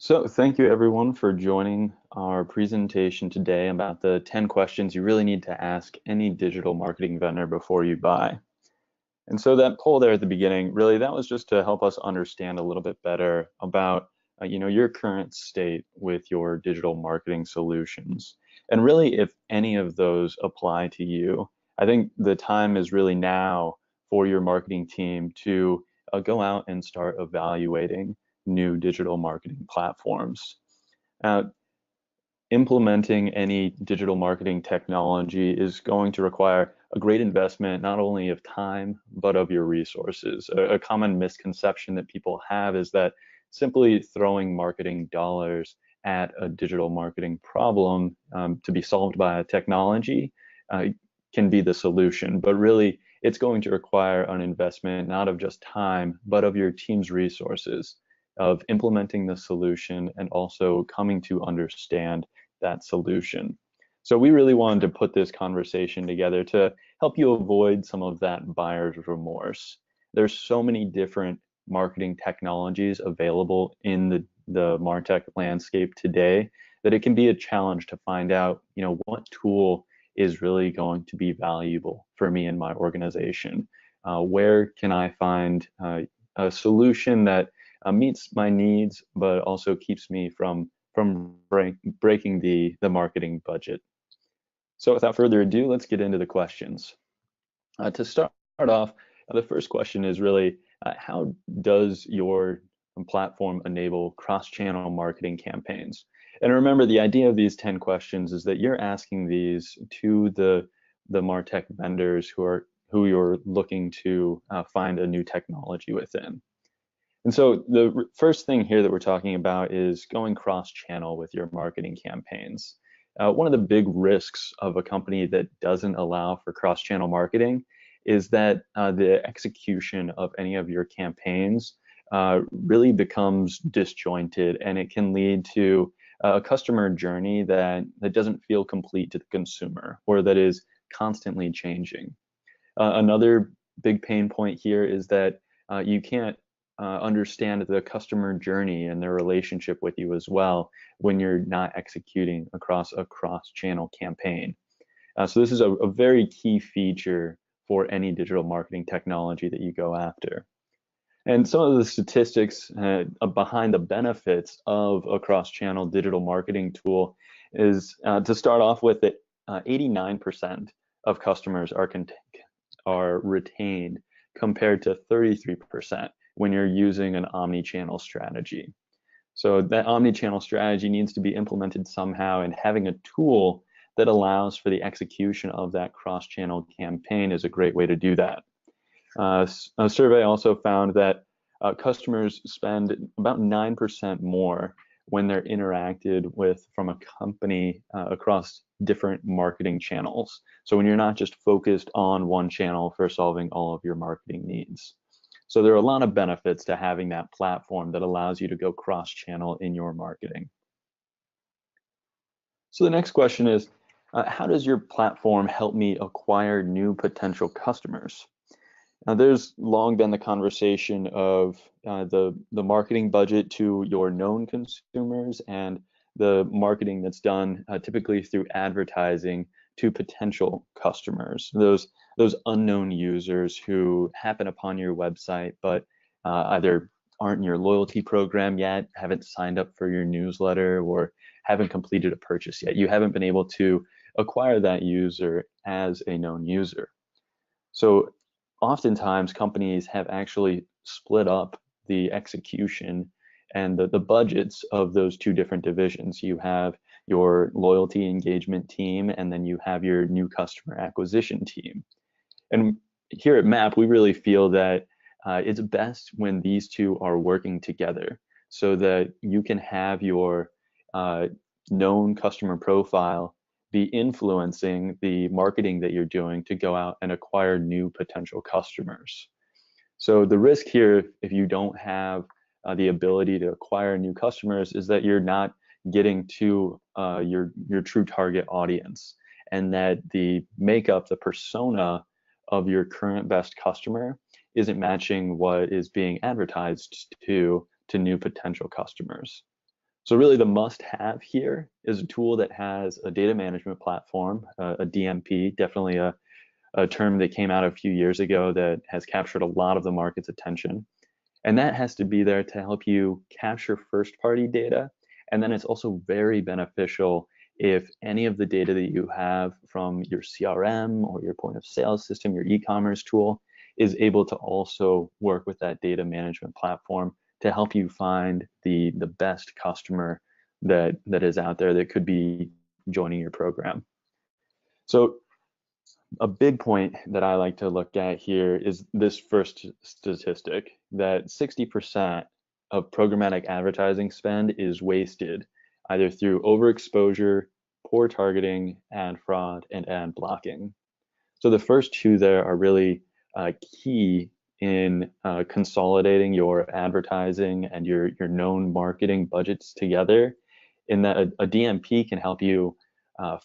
So thank you everyone for joining our presentation today about the 10 questions you really need to ask any digital marketing vendor before you buy. And so that poll there at the beginning, really that was just to help us understand a little bit better about your current state with your digital marketing solutions. And really if any of those apply to you, I think the time is really now for your marketing team to go out and start evaluating new digital marketing platforms. Uh, Implementing any digital marketing technology is going to require a great investment, not only of time, but of your resources. A common misconception that people have is that simply throwing marketing dollars at a digital marketing problem to be solved by a technology uh, can be the solution. But really, it's going to require an investment not of just time, but of your team's resources, of implementing the solution and also coming to understand that solution. So we really wanted to put this conversation together to help you avoid some of that buyer's remorse. There's so many different marketing technologies available in the MarTech landscape today that it can be a challenge to find out, what tool is really going to be valuable for me and my organization. Where can I find a solution that meets my needs, but also keeps me from breaking the marketing budget. So without further ado, let's get into the questions. To start off, the first question is really how does your platform enable cross-channel marketing campaigns? And remember, the idea of these 10 questions is that you're asking these to the MarTech vendors who you're looking to find a new technology within. And so the first thing here that we're talking about is going cross-channel with your marketing campaigns. One of the big risks of a company that doesn't allow for cross-channel marketing is that the execution of any of your campaigns really becomes disjointed, and it can lead to a customer journey that doesn't feel complete to the consumer, or that is constantly changing. Another big pain point here is that you can't understand the customer journey and their relationship with you as well when you're not executing across a cross-channel campaign. So this is a very key feature for any digital marketing technology that you go after. And some of the statistics behind the benefits of a cross-channel digital marketing tool is to start off with that 89% of customers are retained compared to 33% when you're using an omni-channel strategy. So that omni-channel strategy needs to be implemented somehow, and having a tool that allows for the execution of that cross-channel campaign is a great way to do that. A survey also found that customers spend about 9% more when they're interacted with from a company across different marketing channels. So when you're not just focused on one channel for solving all of your marketing needs. So there are a lot of benefits to having that platform that allows you to go cross-channel in your marketing. So the next question is, how does your platform help me acquire new potential customers? Now, there's long been the conversation of the marketing budget to your known consumers and the marketing that's done typically through advertising to potential customers, those unknown users who happen upon your website but either aren't in your loyalty program yet, haven't signed up for your newsletter, or haven't completed a purchase yet. You haven't been able to acquire that user as a known user. So oftentimes companies have actually split up the execution and the budgets of those two different divisions. You have your loyalty engagement team, and then you have your new customer acquisition team. And here at MAP, we really feel that it's best when these two are working together so that you can have your known customer profile be influencing the marketing that you're doing to go out and acquire new potential customers. So the risk here, if you don't have the ability to acquire new customers, is that you're not getting to your true target audience, and that the makeup, the persona of your current best customer isn't matching what is being advertised to new potential customers. So really the must-have here is a tool that has a data management platform, a DMP, definitely a term that came out a few years ago that has captured a lot of the market's attention. And that has to be there to help you capture first-party data. And then it's also very beneficial if any of the data that you have from your CRM or your point of sale system, your e-commerce tool, is able to also work with that data management platform to help you find the best customer that is out there that could be joining your program. So a big point that I like to look at here is this first statistic, that 60% of programmatic advertising spend is wasted either through overexposure, poor targeting, ad fraud, and ad blocking. So the first two there are really key in consolidating your advertising and your known marketing budgets together, in that a DMP can help you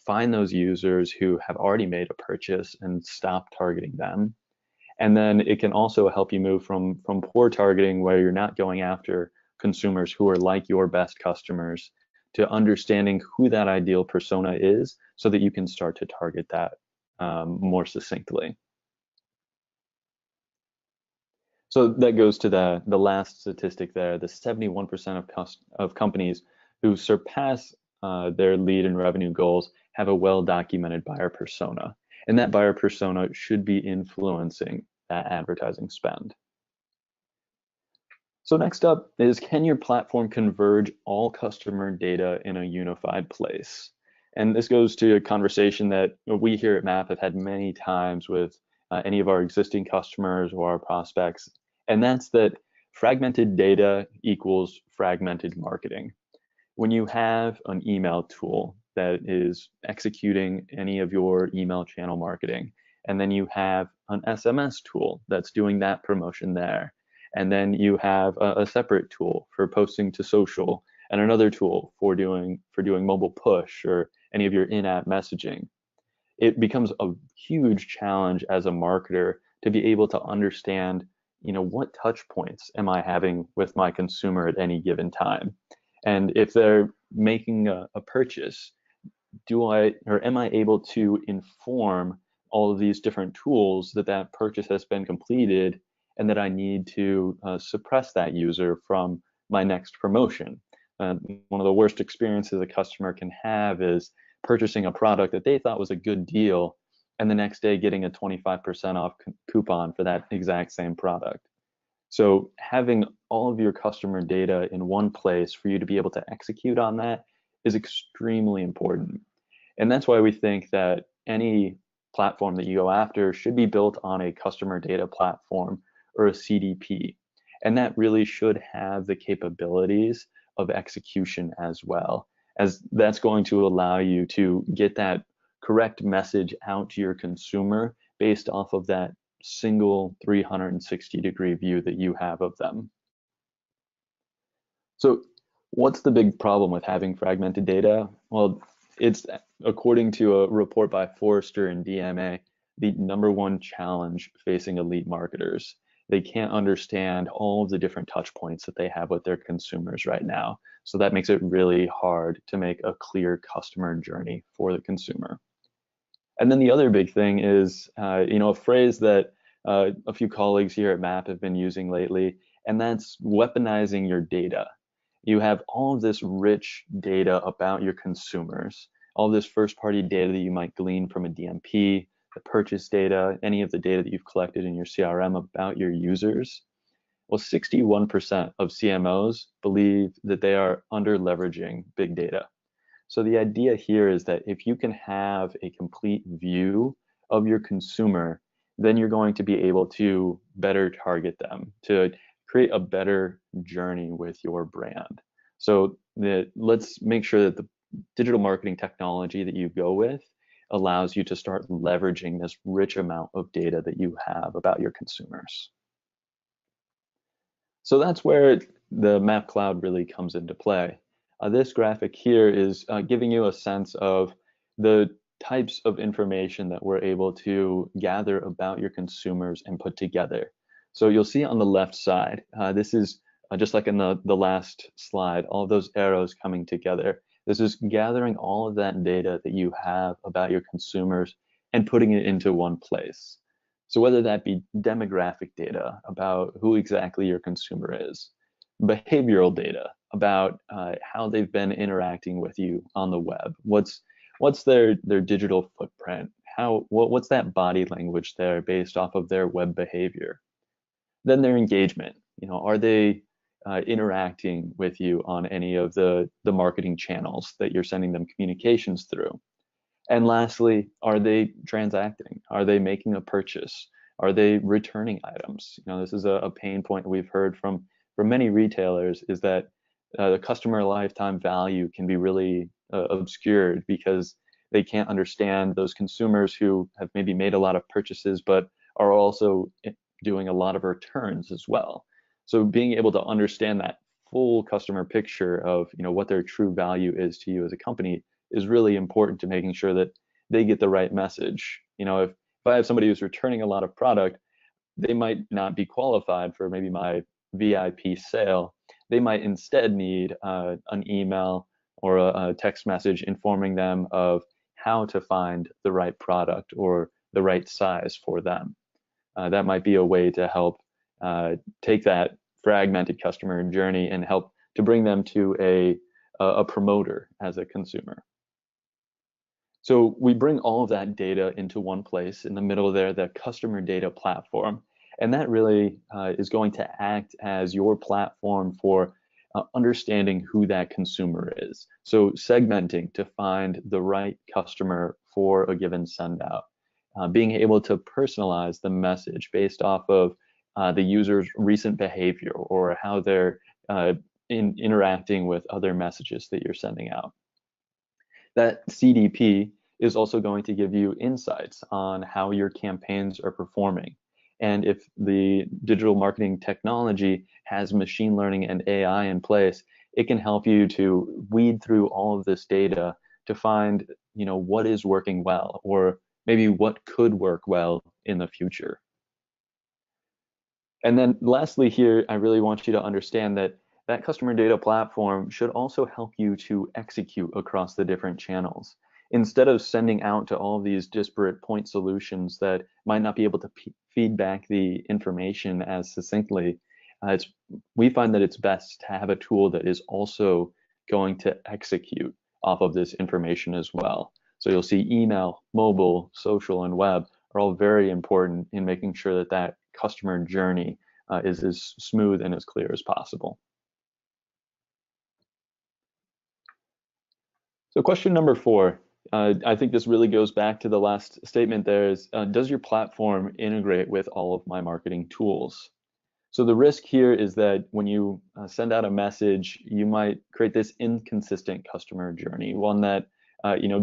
find those users who have already made a purchase and stop targeting them. And then it can also help you move from poor targeting, where you're not going after consumers who are like your best customers, to understanding who that ideal persona is so that you can start to target that more succinctly. So that goes to the last statistic there, the 71% of companies who surpass their lead and revenue goals have a well-documented buyer persona. And that buyer persona should be influencing that advertising spend. So next up is, can your platform converge all customer data in a unified place? And this goes to a conversation that we here at MAP have had many times with any of our existing customers or our prospects, and that's that fragmented data equals fragmented marketing. When you have an email tool that is executing any of your email channel marketing, and then you have an SMS tool that's doing that promotion there, and then you have a separate tool for posting to social, and another tool for doing mobile push or any of your in-app messaging, it becomes a huge challenge as a marketer to be able to understand, what touch points am I having with my consumer at any given time? And if they're making a purchase, am I able to inform all of these different tools that purchase has been completed, and that I need to suppress that user from my next promotion? One of the worst experiences a customer can have is purchasing a product that they thought was a good deal, and the next day getting a 25% off coupon for that exact same product. So having all of your customer data in one place for you to be able to execute on that is extremely important. And that's why we think that any platform that you go after should be built on a customer data platform or a CDP. And that really should have the capabilities of execution as well, as that's going to allow you to get that correct message out to your consumer based off of that single 360-degree view that you have of them. So what's the big problem with having fragmented data? Well, it's, according to a report by Forrester and DMA, the #1 challenge facing elite marketers. They can't understand all of the different touch points that they have with their consumers right now. So that makes it really hard to make a clear customer journey for the consumer. And then the other big thing is, a phrase that a few colleagues here at MAP have been using lately, and that's weaponizing your data. You have all of this rich data about your consumers, all this first-party data that you might glean from a DMP, the purchase data, any of the data that you've collected in your CRM about your users. Well, 61% of CMOs believe that they are under leveraging big data. So the idea here is that if you can have a complete view of your consumer, then you're going to be able to better target them, to create a better journey with your brand. So let's make sure that the digital marketing technology that you go with allows you to start leveraging this rich amount of data that you have about your consumers. So that's where the Map Cloud really comes into play. This graphic here is giving you a sense of the types of information that we're able to gather about your consumers and put together. So you'll see on the left side, this is just like in the last slide, all of those arrows coming together. This is gathering all of that data that you have about your consumers and putting it into one place. So whether that be demographic data about who exactly your consumer is, behavioral data about how they've been interacting with you on the web, what's their digital footprint, what's that body language there based off of their web behavior, then their engagement. Are they interacting with you on any of the marketing channels that you're sending them communications through? And lastly, are they transacting? Are they making a purchase? Are they returning items? This is a pain point we've heard from many retailers, is that the customer lifetime value can be really obscured because they can't understand those consumers who have maybe made a lot of purchases but are also doing a lot of returns as well. So being able to understand that full customer picture of what their true value is to you as a company is really important to making sure that they get the right message. If I have somebody who's returning a lot of product, they might not be qualified for maybe my VIP sale. They might instead need an email or a text message informing them of how to find the right product or the right size for them. That might be a way to help take that fragmented customer journey and help to bring them to a promoter as a consumer. So we bring all of that data into one place in the middle there, the customer data platform. And that really is going to act as your platform for understanding who that consumer is. So segmenting to find the right customer for a given send out. Being able to personalize the message based off of the user's recent behavior or how they're interacting with other messages that you're sending out. That CDP is also going to give you insights on how your campaigns are performing. And if the digital marketing technology has machine learning and AI in place, it can help you to weed through all of this data to find, what is working well, or maybe what could work well in the future. And then lastly here, I really want you to understand that that customer data platform should also help you to execute across the different channels. Instead of sending out to all of these disparate point solutions that might not be able to feed back the information as succinctly, we find that it's best to have a tool that is also going to execute off of this information as well. So you'll see email, mobile, social, and web are all very important in making sure that that customer journey is as smooth and as clear as possible. So question number 4, I think this really goes back to the last statement there, is does your platform integrate with all of my marketing tools? So the risk here is that when you send out a message, you might create this inconsistent customer journey, one that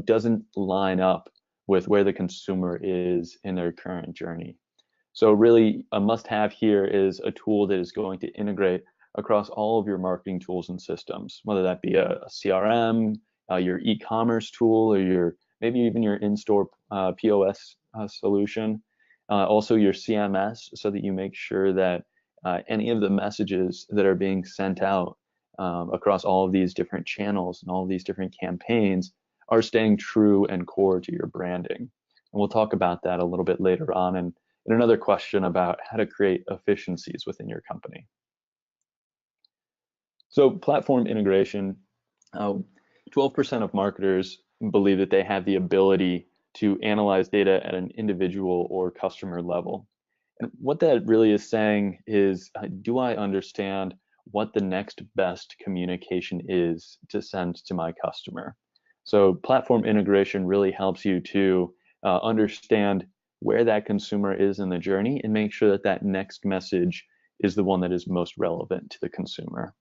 doesn't line up with where the consumer is in their current journey. So really a must-have here is a tool that is going to integrate across all of your marketing tools and systems, whether that be a CRM, your e-commerce tool, or maybe even your in-store POS solution, also your CMS, so that you make sure that any of the messages that are being sent out across all of these different channels and all of these different campaigns are staying true and core to your branding. And we'll talk about that a little bit later on in another question about how to create efficiencies within your company. So platform integration, 12% of marketers believe that they have the ability to analyze data at an individual or customer level. And what that really is saying is, do I understand what the next best communication is to send to my customer? So platform integration really helps you to understand where that consumer is in the journey and make sure that that next message is the one that is most relevant to the consumer.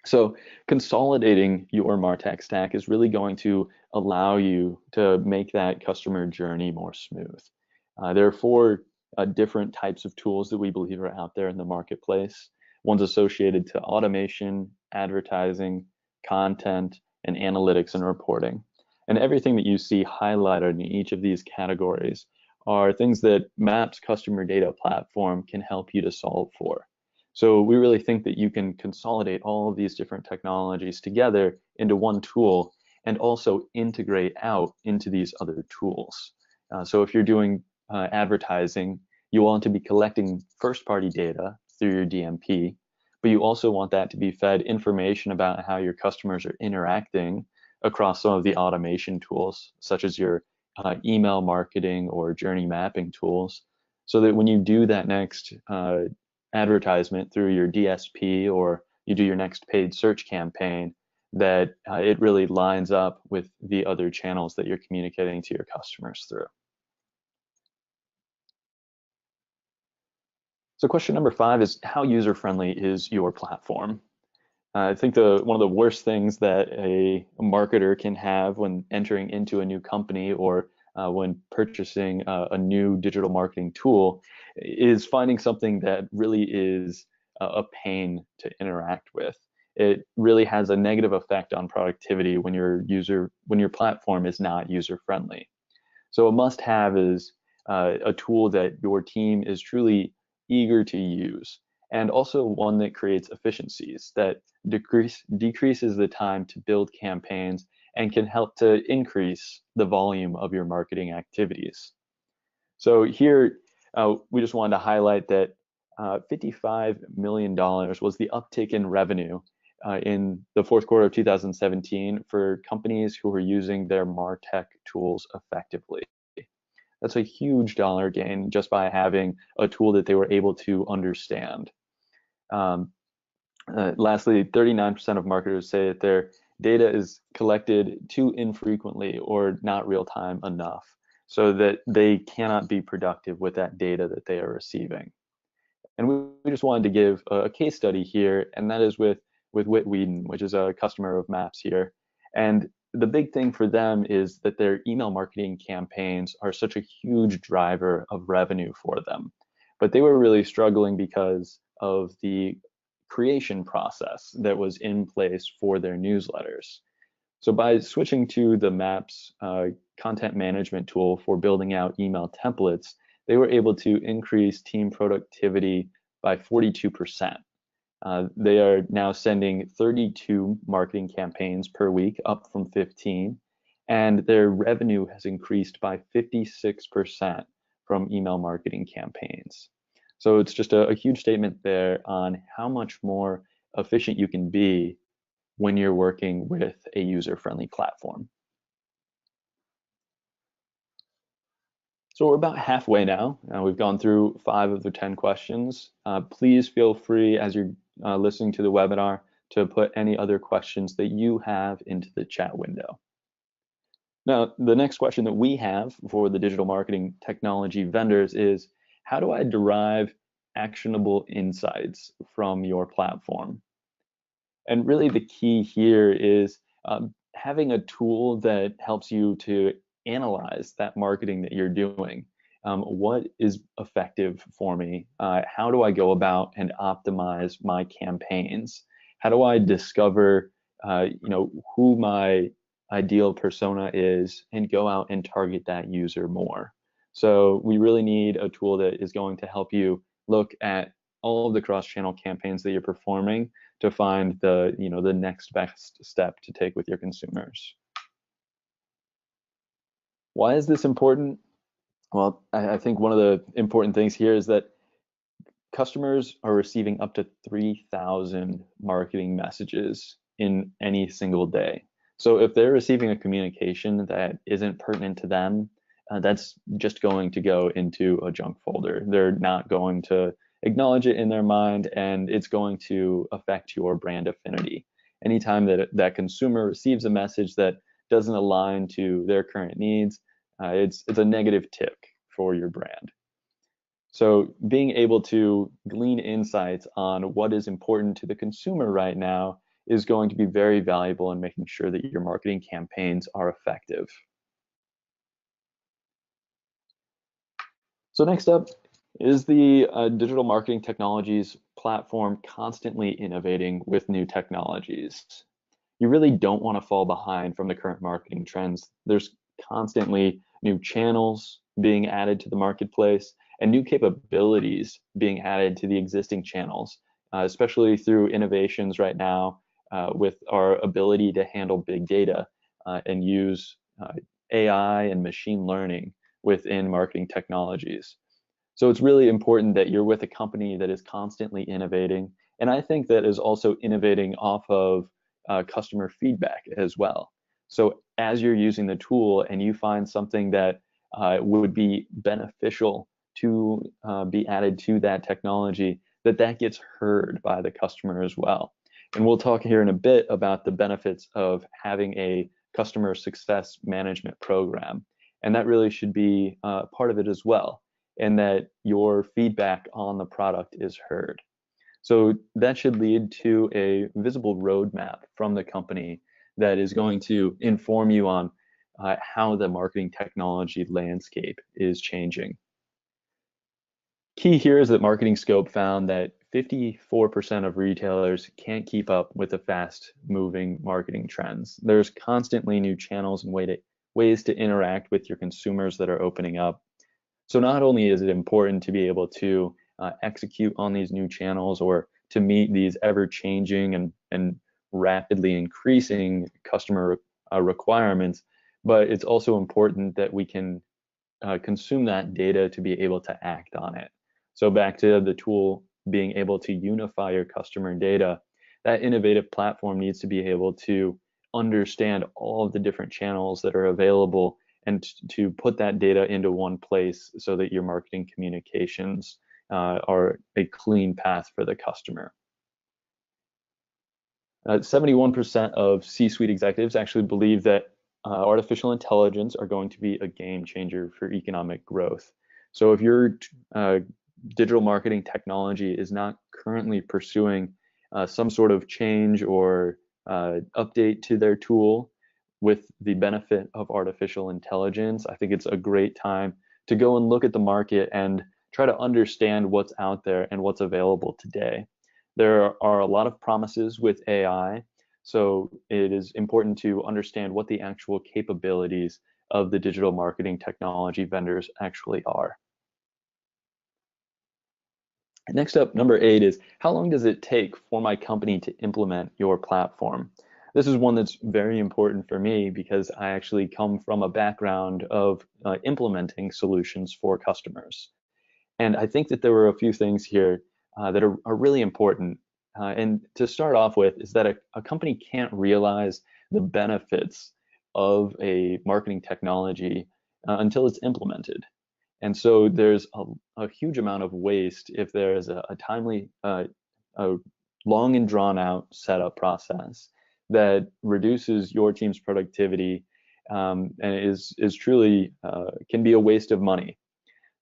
So consolidating your MarTech stack is really going to allow you to make that customer journey more smooth. There are 4 different types of tools that we believe are out there in the marketplace. One's associated to automation, advertising, content, and analytics and reporting. And everything that you see highlighted in each of these categories are things that MAP's customer data platform can help you to solve for. So we really think that you can consolidate all of these different technologies together into one tool and also integrate out into these other tools. So if you're doing advertising, you want to be collecting first-party data through your DMP, but you also want that to be fed information about how your customers are interacting across some of the automation tools, such as your email marketing or journey mapping tools, so that when you do that next advertisement through your DSP or you do your next paid search campaign, that it really lines up with the other channels that you're communicating to your customers through. So question number 5 is, how user-friendly is your platform? I think one of the worst things that a marketer can have when entering into a new company or when purchasing a new digital marketing tool is finding something that really is a pain to interact with. It really has a negative effect on productivity when your platform is not user-friendly. So a must-have is a tool that your team is truly eager to use, and also one that creates efficiencies, that decreases the time to build campaigns and can help to increase the volume of your marketing activities. So here, we just wanted to highlight that $55 million was the uptick in revenue in the fourth quarter of 2017 for companies who were using their MarTech tools effectively. That's a huge dollar gain just by having a tool that they were able to understand. Lastly, 39% of marketers say that their data is collected too infrequently or not real time enough, so that they cannot be productive with that data that they are receiving. And we just wanted to give a case study here, and that is with Whit Whedon, which is a customer of Maps here. And the big thing for them is that their email marketing campaigns are such a huge driver of revenue for them. But they were really struggling because of the creation process that was in place for their newsletters. So by switching to the Maps content management tool for building out email templates, they were able to increase team productivity by 42%. They are now sending 32 marketing campaigns per week, up from 15, and their revenue has increased by 56% from email marketing campaigns. So it's just a huge statement there on how much more efficient you can be when you're working with a user-friendly platform. So we're about halfway now. We've gone through 5 of the 10 questions. Please feel free, as you're listening to the webinar, to put any other questions that you have into the chat window. Now, the next question that we have for the digital marketing technology vendors is, how do I derive actionable insights from your platform? And really the key here is having a tool that helps you to analyze that marketing that you're doing. What is effective for me? How do I go about and optimize my campaigns? How do I discover who my ideal persona is and go out and target that user more? So we really need a tool that is going to help you look at all of the cross-channel campaigns that you're performing to find the next best step to take with your consumers. Why is this important? Well, I think one of the important things here is that customers are receiving up to 3,000 marketing messages in any single day. So if they're receiving a communication that isn't pertinent to them, that's just going to go into a junk folder. They're not going to acknowledge it in their mind, and it's going to affect your brand affinity. Anytime that consumer receives a message that doesn't align to their current needs, it's a negative tick for your brand. So being able to glean insights on what is important to the consumer right now is going to be very valuable in making sure that your marketing campaigns are effective. So next up, is the digital marketing technologies platform constantly innovating with new technologies? You really don't want to fall behind from the current marketing trends. There's constantly new channels being added to the marketplace and new capabilities being added to the existing channels. especially through innovations right now with our ability to handle big data and use AI and machine learning within marketing technologies. So it's really important that you're with a company that is constantly innovating. And I think that is also innovating off of customer feedback as well. So as you're using the tool and you find something that would be beneficial to be added to that technology, that gets heard by the customer as well. And we'll talk here in a bit about the benefits of having a customer success management program. And that really should be part of it as well, and that your feedback on the product is heard. So that should lead to a visible roadmap from the company that is going to inform you on how the marketing technology landscape is changing. Key here is that Marketing Scope found that 54% of retailers can't keep up with the fast moving marketing trends. There's constantly new channels and ways to interact with your consumers that are opening up. So not only is it important to be able to execute on these new channels or to meet these ever-changing and rapidly increasing customer requirements, but it's also important that we can consume that data to be able to act on it. So back to the tool being able to unify your customer data, that innovative platform needs to be able to understand all of the different channels that are available and to put that data into one place so that your marketing communications are a clean path for the customer. 71% of C-suite executives actually believe that artificial intelligence are going to be a game changer for economic growth. So if your digital marketing technology is not currently pursuing some sort of change or update to their tool with the benefit of artificial intelligence, I think it's a great time to go and look at the market and try to understand what's out there and what's available today. There are a lot of promises with AI, so it is important to understand what the actual capabilities of the digital marketing technology vendors actually are. Next up, number 8 is, how long does it take for my company to implement your platform? This is one that's very important for me because I actually come from a background of implementing solutions for customers. And I think that there were a few things here that are really important. And to start off with is that a company can't realize the benefits of a marketing technology until it's implemented. And so there's a huge amount of waste if there is a timely, a long and drawn out setup process that reduces your team's productivity and is truly can be a waste of money.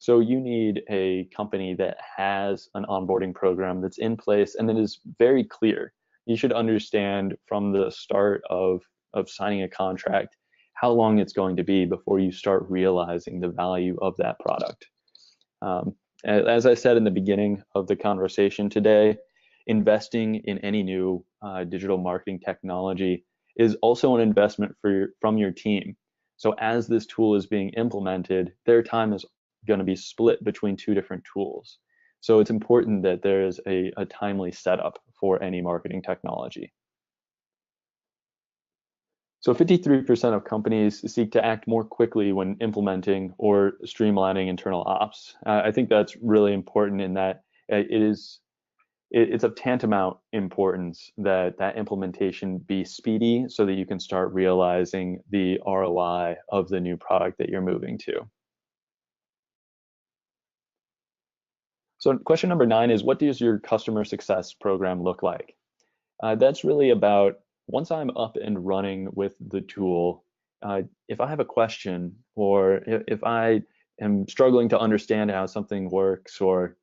So you need a company that has an onboarding program that's in place and that is very clear. You should understand from the start of signing a contract how long it's going to be before you start realizing the value of that product. As I said in the beginning of the conversation today, investing in any new digital marketing technology is also an investment from your team. So as this tool is being implemented, their time is going to be split between two different tools. So it's important that there is a timely setup for any marketing technology. So 53% of companies seek to act more quickly when implementing or streamlining internal ops. I think that's really important in that it's of tantamount importance that implementation be speedy so that you can start realizing the ROI of the new product that you're moving to. So question number 9 is, what does your customer success program look like? That's really about, once I'm up and running with the tool, if I have a question or if I am struggling to understand how something works, or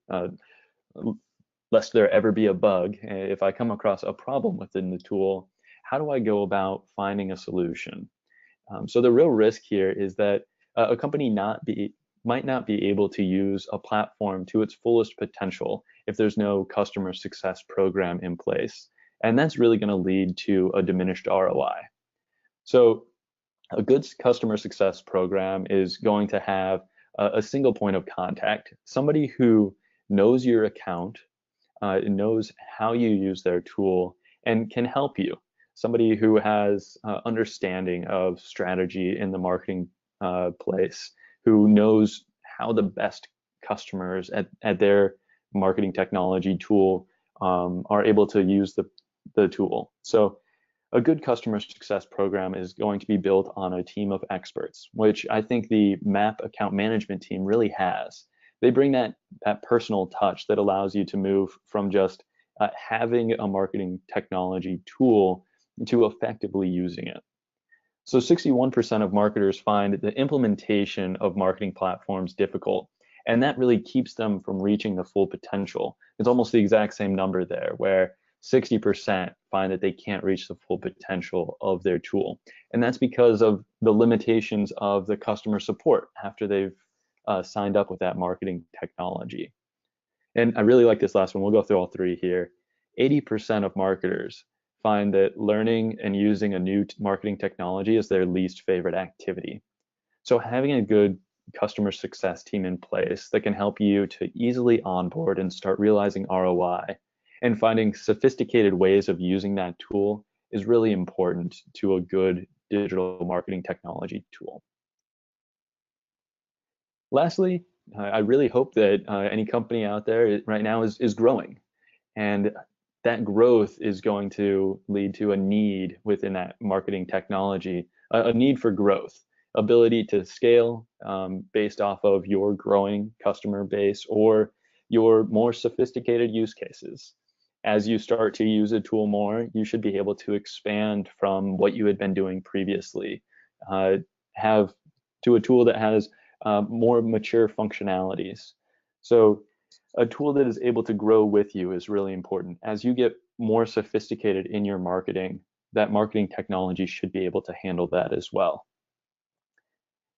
lest there ever be a bug, if I come across a problem within the tool, how do I go about finding a solution? So the real risk here is that a company might not be able to use a platform to its fullest potential if there's no customer success program in place. And that's really going to lead to a diminished ROI. So a good customer success program is going to have a single point of contact, somebody who knows your account, knows how you use their tool and can help you. Somebody who has understanding of strategy in the marketing place, who knows how the best customers at their marketing technology tool are able to use the tool. So a good customer success program is going to be built on a team of experts, which I think the MAP account management team really has. They bring that personal touch that allows you to move from just having a marketing technology tool to effectively using it. So 61% of marketers find the implementation of marketing platforms difficult, and that really keeps them from reaching the full potential. It's almost the exact same number there, where 60% find that they can't reach the full potential of their tool. And that's because of the limitations of the customer support after they've signed up with that marketing technology. And I really like this last one. We'll go through all three here. 80% of marketers find that learning and using a new marketing technology is their least favorite activity. So having a good customer success team in place that can help you to easily onboard and start realizing ROI and finding sophisticated ways of using that tool is really important to a good digital marketing technology tool. Lastly, I really hope that any company out there right now is growing, and that growth is going to lead to a need within that marketing technology, a need for growth, ability to scale based off of your growing customer base or your more sophisticated use cases. As you start to use a tool more, you should be able to expand from what you had been doing previously, have to a tool that has more mature functionalities. So a tool that is able to grow with you is really important. As you get more sophisticated in your marketing, that marketing technology should be able to handle that as well.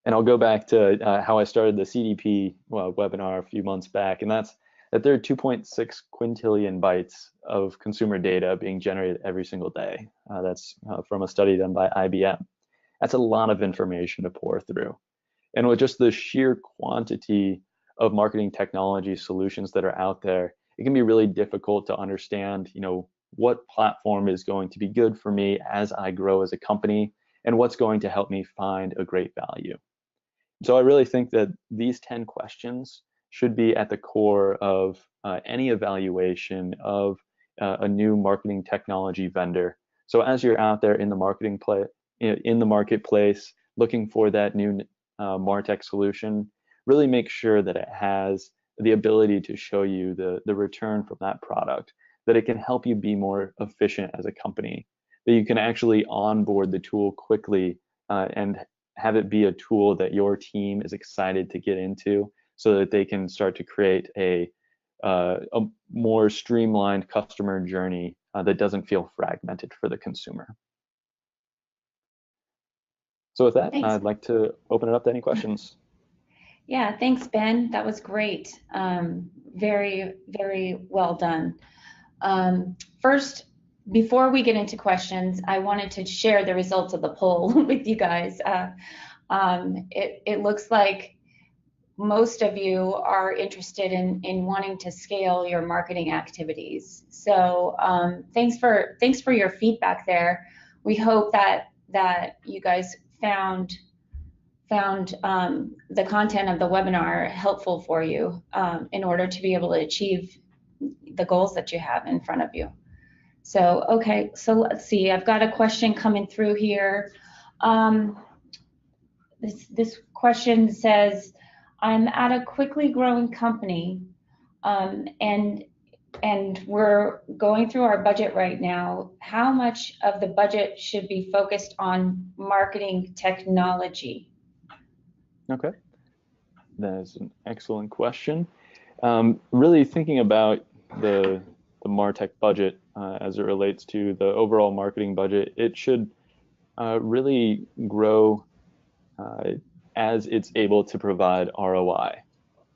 And I'll go back to how I started the CDP webinar a few months back, and that's that there are 2.6 quintillion bytes of consumer data being generated every single day. That's from a study done by IBM. That's a lot of information to pour through. And with just the sheer quantity of marketing technology solutions that are out there, it can be really difficult to understand, what platform is going to be good for me as I grow as a company and what's going to help me find a great value. So I really think that these 10 questions should be at the core of any evaluation of a new marketing technology vendor. So as you're out there in the marketplace looking for that new MarTech solution, really make sure that it has the ability to show you the return from that product, that it can help you be more efficient as a company, that you can actually onboard the tool quickly and have it be a tool that your team is excited to get into so that they can start to create a more streamlined customer journey that doesn't feel fragmented for the consumer. So with that, Thanks. I'd like to open it up to any questions. Yeah, thanks, Ben. That was great. Very, very well done. First, before we get into questions, I wanted to share the results of the poll with you guys. It looks like most of you are interested in wanting to scale your marketing activities. So thanks for your feedback there. We hope that you guys found the content of the webinar helpful for you in order to be able to achieve the goals that you have in front of you. So, okay, so let's see. I've got a question coming through here. This question says, I'm at a quickly growing company and we're going through our budget right now. How much of the budget should be focused on marketing technology? Okay, that is an excellent question. Really thinking about the MarTech budget as it relates to the overall marketing budget, it should really grow as it's able to provide ROI.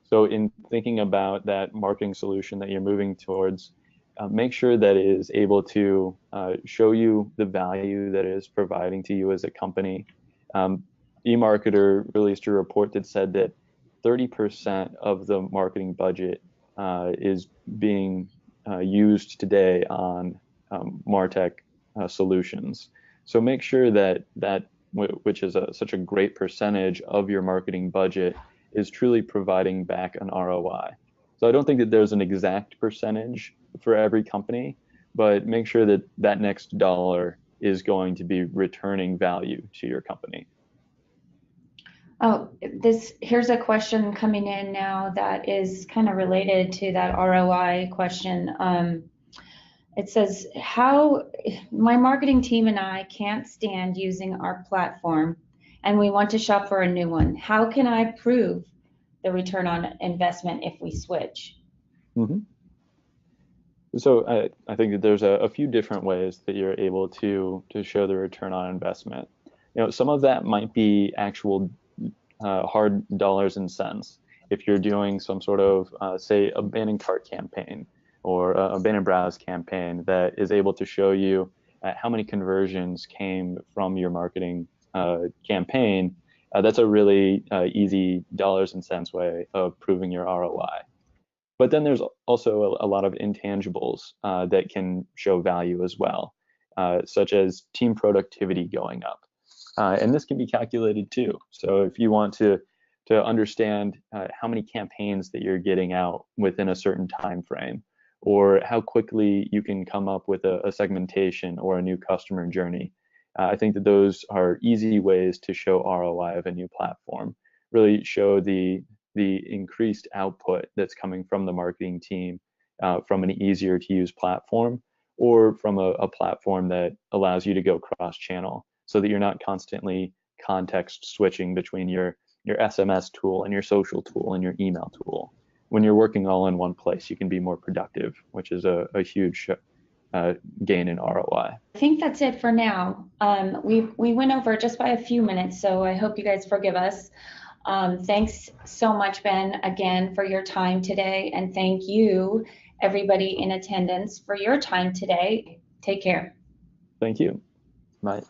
So in thinking about that marketing solution that you're moving towards, make sure that it is able to show you the value that it is providing to you as a company. eMarketer released a report that said that 30% of the marketing budget is being used today on MarTech solutions. So make sure that which is such a great percentage of your marketing budget, is truly providing back an ROI. So I don't think that there's an exact percentage for every company, but make sure that that next dollar is going to be returning value to your company. Oh, here's a question coming in now that is kind of related to that ROI question. It says, how my marketing team and I can't stand using our platform and we want to shop for a new one. How can I prove the return on investment if we switch? Mm-hmm. So I think that there's a few different ways that you're able to show the return on investment. Some of that might be actual hard dollars and cents. If you're doing some sort of, say, abandoned cart campaign or a abandoned browse campaign that is able to show you how many conversions came from your marketing campaign, that's a really easy dollars and cents way of proving your ROI. But then there's also a lot of intangibles that can show value as well, such as team productivity going up. And this can be calculated too. So if you want to understand how many campaigns that you're getting out within a certain time frame, or how quickly you can come up with a segmentation or a new customer journey, I think that those are easy ways to show ROI of a new platform. Really show the increased output that's coming from the marketing team from an easier to use platform, or from a platform that allows you to go cross-channel, so that you're not constantly context switching between your SMS tool and your social tool and your email tool. When you're working all in one place, you can be more productive, which is a huge gain in ROI. I think that's it for now. We went over just by a few minutes, so I hope you guys forgive us. Thanks so much, Ben, again, for your time today. And thank you, everybody in attendance, for your time today. Take care. Thank you. Bye.